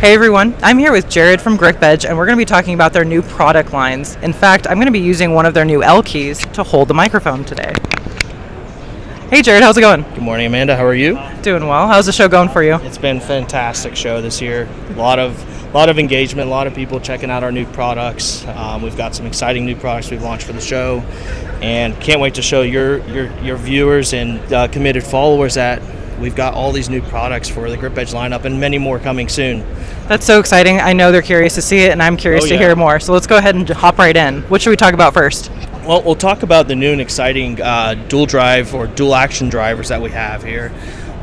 Hey everyone, I'm here with Jared from GripEdge, and we're going to be talking about their new product lines. In fact, I'm going to be using one of their new L keys to hold the microphone today. Hey Jared, how's it going? Good morning, Amanda. How are you? Doing well. How's the show going for you? It's been a fantastic show this year. A lot of engagement, a lot of people checking out our new products. We've got some exciting new products we've launched for the show, and can't wait to show your viewers and committed followers that we've got all these new products for the GripEdge lineup and many more coming soon. That's so exciting. I know they're curious to see it, and I'm curious to hear more. So let's go ahead and hop right in. What should we talk about first? Well, we'll talk about the new and exciting dual drive or dual action drivers that we have here.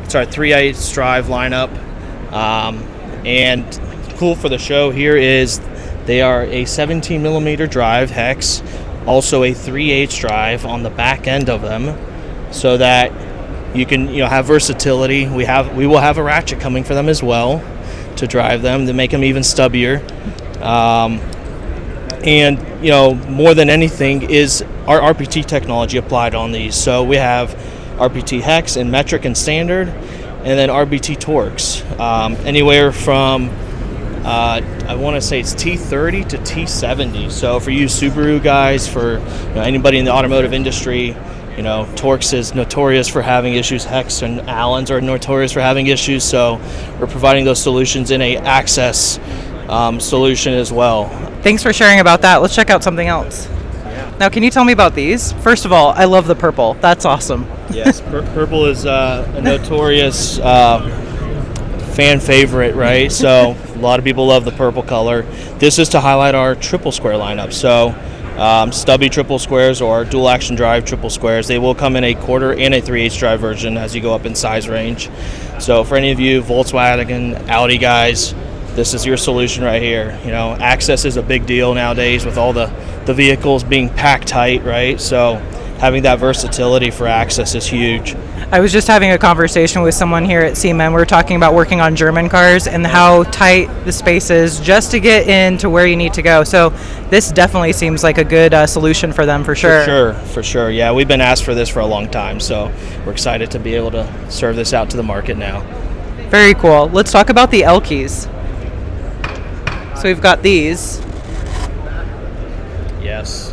It's our 3/8 drive lineup, and cool for the show here is they are a 17 millimeter drive hex, also a 3/8 drive on the back end of them, so that you can have versatility. We will have a ratchet coming for them as well to drive them to make them even stubbier. And more than anything is our RPT technology applied on these. So we have RPT hex and metric and standard, and then RPT torques, anywhere from I want to say it's T30 to T70. So for you Subaru guys, for anybody in the automotive industry, Torx is notorious for having issues. Hex and Allens are notorious for having issues. So we're providing those solutions in a access solution as well. Thanks for sharing about that. Let's check out something else. Yeah. Now, can you tell me about these? First of all, I love the purple. That's awesome. Yes, purple is a notorious fan favorite, right? So a lot of people love the purple color. This is to highlight our triple square lineup. So stubby triple squares or dual action drive triple squares. They will come in a 1/4 and a 3/8 drive version as you go up in size range. So for any of you Volkswagen, Audi guys, this is your solution right here. Access is a big deal nowadays with all the vehicles being packed tight, right? So having that versatility for access is huge. I was just having a conversation with someone here at SEMA, and we were talking about working on German cars and how tight the space is just to get into where you need to go. So this definitely seems like a good solution for them, for sure. For sure. Yeah, we've been asked for this for a long time, so we're excited to be able to serve this out to the market now. Very cool. Let's talk about the L keys. So we've got these. Yes,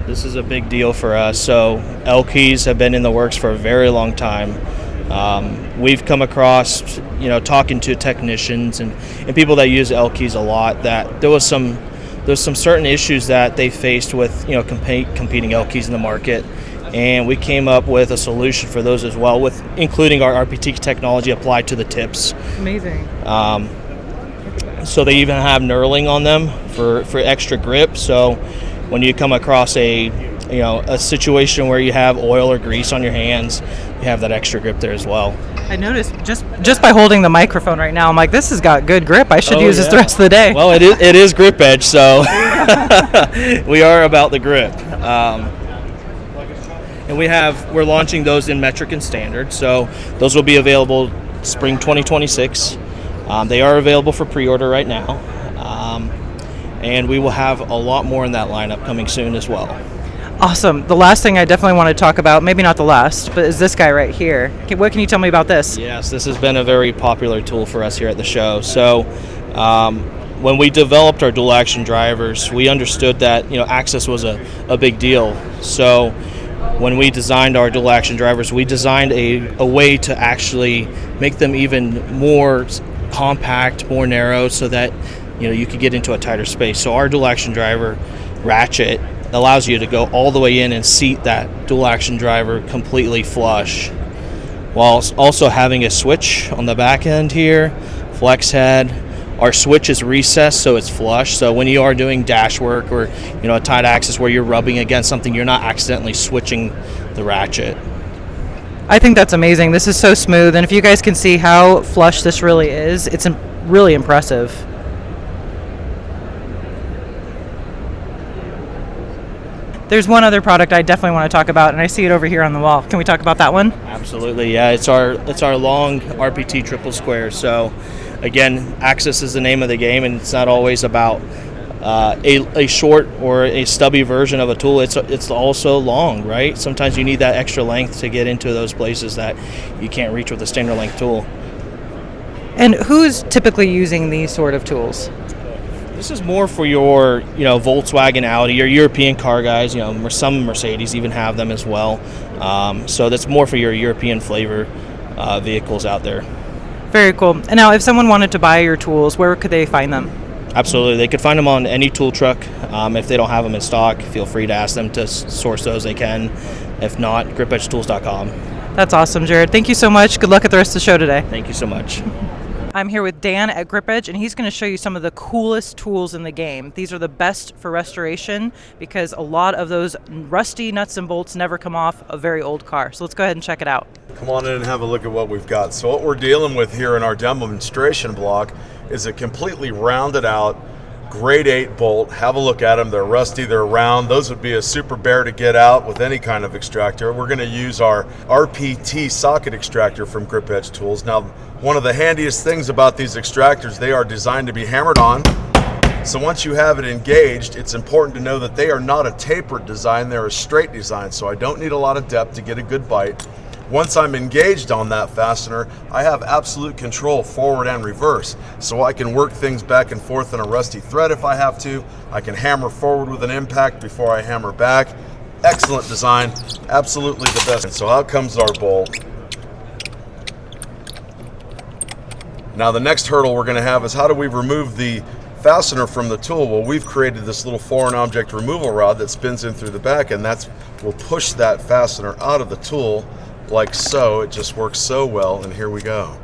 this is a big deal for us. So L keys have been in the works for a very long time. We've come across, talking to technicians and people that use L keys a lot, that there's some certain issues that they faced with competing L keys in the market, and we came up with a solution for those as well, with including our RPT technology applied to the tips. Amazing. So they even have knurling on them for extra grip. So when you come across a situation where you have oil or grease on your hands, you have that extra grip there as well. I noticed just by holding the microphone right now, I'm like, this has got good grip. I should use this the rest of the day. Well, it is GripEdge, so we are about the grip. And we're launching those in metric and standard. So those will be available spring 2026. They are available for pre-order right now, and we will have a lot more in that lineup coming soon as well. Awesome. The last thing I definitely want to talk about, maybe not the last, but is this guy right here. What can you tell me about this? Yes, this has been a very popular tool for us here at the show. So when we developed our dual action drivers, we understood that access was a big deal. So when we designed our dual action drivers, we designed a way to actually make them even more compact, more narrow, so that you could get into a tighter space. So our dual action driver ratchet allows you to go all the way in and seat that dual action driver completely flush, while also having a switch on the back end here, flex head. Our switch is recessed, so it's flush. So when you are doing dash work or a tight axis where you're rubbing against something, you're not accidentally switching the ratchet. I think that's amazing. This is so smooth, and if you guys can see how flush this really is, it's really impressive. There's one other product I definitely want to talk about, and I see it over here on the wall. Can we talk about that one? Absolutely, yeah. It's our long RPT triple square. So again, access is the name of the game, and it's not always about a short or a stubby version of a tool. It's also long, right? Sometimes you need that extra length to get into those places that you can't reach with a standard length tool. And who's typically using these sort of tools? This is more for your, Volkswagen, Audi, your European car guys. Some Mercedes even have them as well. So that's more for your European flavor vehicles out there. Very cool. And now, if someone wanted to buy your tools, where could they find them? Absolutely. They could find them on any tool truck. If they don't have them in stock, feel free to ask them to source those. They can. If not, GripEdgeTools.com. That's awesome, Jared. Thank you so much. Good luck at the rest of the show today. Thank you so much. I'm here with Dan at GripEdge, and he's going to show you some of the coolest tools in the game. These are the best for restoration because a lot of those rusty nuts and bolts never come off a very old car. So let's go ahead and check it out. Come on in and have a look at what we've got. So what we're dealing with here in our demonstration block is a completely rounded out grade 8 bolt. Have a look at them. They're rusty, they're round. Those would be a super bear to get out with any kind of extractor. We're going to use our RPT Socket Extractor from GripEdge Tools. Now, one of the handiest things about these extractors, they are designed to be hammered on. So once you have it engaged, it's important to know that they are not a tapered design, they're a straight design. So I don't need a lot of depth to get a good bite. Once I'm engaged on that fastener, I have absolute control forward and reverse. So I can work things back and forth in a rusty thread if I have to. I can hammer forward with an impact before I hammer back. Excellent design, absolutely the best. And so out comes our bolt. Now the next hurdle we're gonna have is how do we remove the fastener from the tool? Well, we've created this little foreign object removal rod that spins in through the back, and will push that fastener out of the tool like so. It just works so well, and here we go.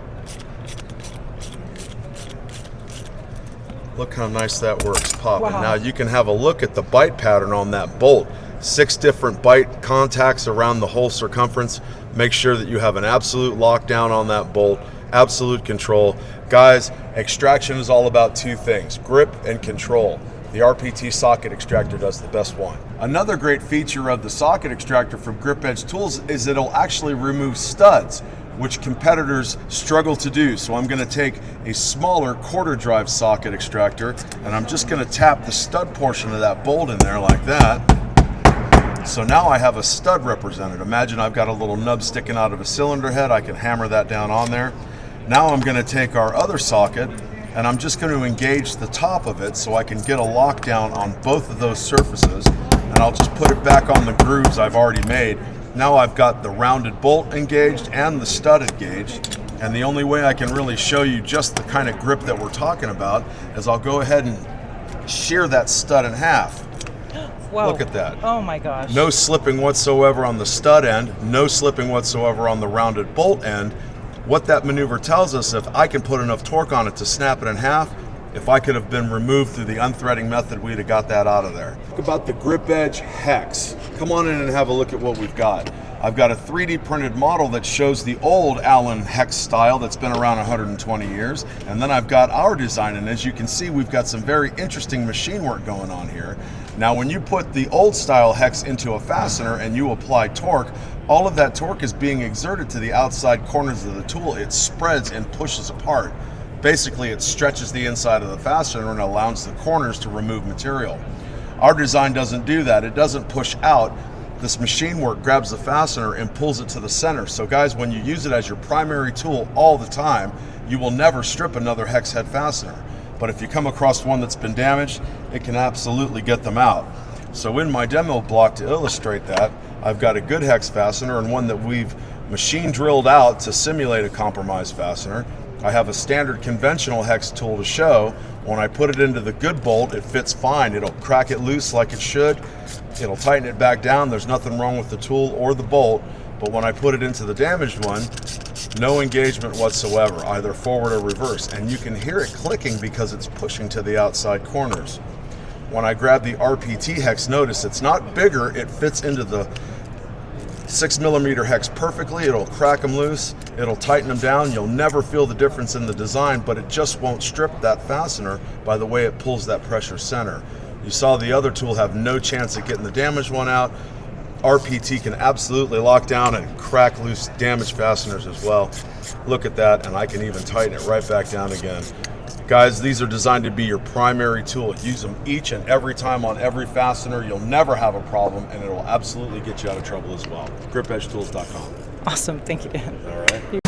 Look how nice that works, popping. Wow. Now you can have a look at the bite pattern on that bolt. 6 different bite contacts around the whole circumference. Make sure that you have an absolute lockdown on that bolt, absolute control. Guys, extraction is all about 2 things, grip and control. The RPT Socket Extractor does the best one. Another great feature of the Socket Extractor from GripEdge Tools is it'll actually remove studs, which competitors struggle to do. So I'm going to take a smaller quarter drive socket extractor, and I'm just going to tap the stud portion of that bolt in there like that. So now I have a stud represented. Imagine I've got a little nub sticking out of a cylinder head. I can hammer that down on there. Now I'm going to take our other socket, and I'm just going to engage the top of it so I can get a lockdown on both of those surfaces, and I'll just put it back on the grooves I've already made. Now I've got the rounded bolt engaged and the stud engaged, and the only way I can really show you just the kind of grip that we're talking about is I'll go ahead and shear that stud in half. Whoa. Look at that. Oh my gosh. No slipping whatsoever on the stud end, no slipping whatsoever on the rounded bolt end. What that maneuver tells us, if I can put enough torque on it to snap it in half, if I could have been removed through the unthreading method, we'd have got that out of there. Talk about the GripEdge Hex. Come on in and have a look at what we've got. I've got a 3D printed model that shows the old Allen hex style that's been around 120 years, and then I've got our design, and as you can see, we've got some very interesting machine work going on here. Now, when you put the old style hex into a fastener and you apply torque, all of that torque is being exerted to the outside corners of the tool. It spreads and pushes apart. Basically, it stretches the inside of the fastener and allows the corners to remove material. Our design doesn't do that. It doesn't push out. This machine work grabs the fastener and pulls it to the center. So guys, when you use it as your primary tool all the time, you will never strip another hex head fastener. But if you come across one that's been damaged, it can absolutely get them out. So in my demo block, to illustrate that, I've got a good hex fastener and one that we've machine drilled out to simulate a compromised fastener. I have a standard conventional hex tool to show. When I put it into the good bolt, it fits fine. It'll crack it loose like it should. It'll tighten it back down. There's nothing wrong with the tool or the bolt. But when I put it into the damaged one, no engagement whatsoever, either forward or reverse. And you can hear it clicking because it's pushing to the outside corners. When I grab the RPT hex, notice it's not bigger, it fits into the 6mm hex perfectly. It'll crack them loose, it'll tighten them down. You'll never feel the difference in the design, but it just won't strip that fastener by the way it pulls that pressure center. You saw the other tool have no chance at getting the damaged one out. RPT can absolutely lock down and crack loose damaged fasteners as well. Look at that, and I can even tighten it right back down again. Guys, these are designed to be your primary tool. Use them each and every time on every fastener. You'll never have a problem, and it will absolutely get you out of trouble as well. GripEdgeTools.com. Awesome. Thank you, Dan. All right.